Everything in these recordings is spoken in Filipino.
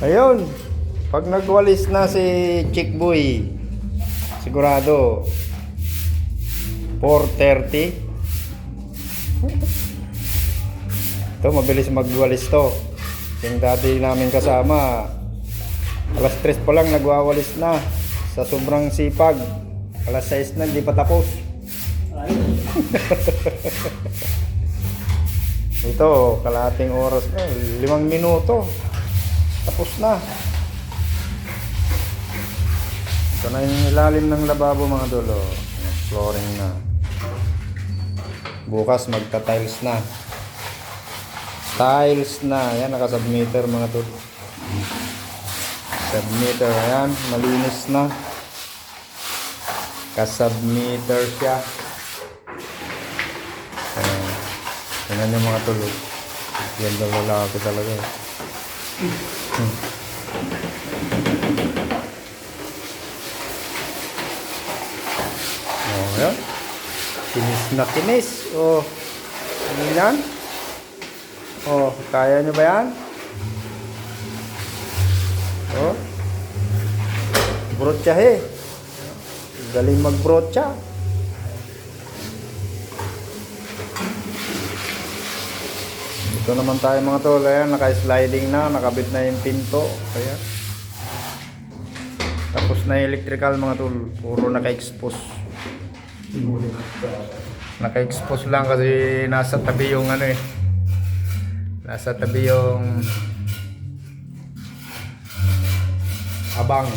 Ayun. Pag nagwalis na si Chick Boy, sigurado 4:30. Ito, mabilis magwalis to. Yung dati namin kasama, alas 3 pa lang nagwawalis na. Sa sobrang sipag, alas 6 na, hindi pa tapos. Ito, kalahating oras na, 5 minuto. Tapos na. Ito na yung ilalim ng lababo mga dulo. Flooring na. Bukas magta-tiles na. Tiles na. Ayan, naka-submeter mga dulo. Submeter, ayan, malinis na. Ka-submeter siya. Ayan. Tingnan yung mga tulog. Yan daw lalaki talaga. Oh, yan. Kinis na kinis. Oh, ano yan? Oh, kaya nyo ba yan? Oh, brotyahe. Galing magbrotya. Ito naman tayo mga tol, ayan, naka-sliding na, nakabit na yung pinto, kaya tapos na yung electrical mga tol, puro naka-expose. Naka-expose lang kasi nasa tabi yung ano eh, nasa tabi yung abang.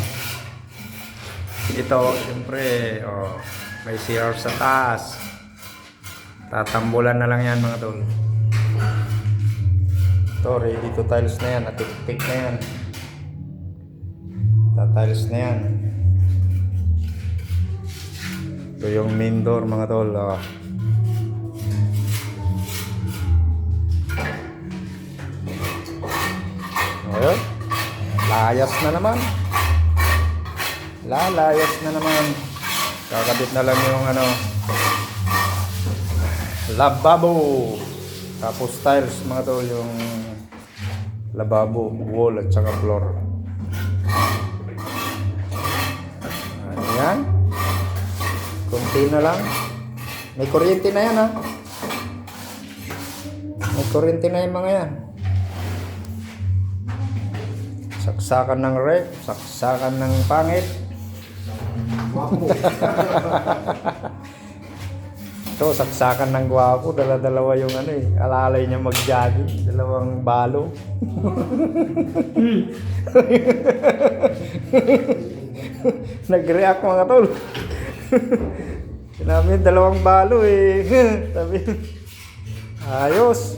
Ito, siyempre, oh, may CR sa taas, tatambulan na lang yan mga tol. Ito, ready to tiles na yan, natik-tik na yan. Ta-tiles na yan. Ito yung main door mga tol. Oh. Ayun. Layas na naman. Lalayas na naman. Kakabit na lang yung ano, lababo. Tapos tiles mga tol, yung lababo, wall at saka floor. Ayan. Kunti na lang. May kuryente na yan ha. May kuryente na yung mga yan. Saksakan ng rep, saksakan ng pangit. Ito, saksakan ng gwapo, dala-dalawa yung ano eh, alalay niya mag-jogging, dalawang balo. Nag-react mga tol. Sinabi, dalawang balo eh. Sabi, ayos.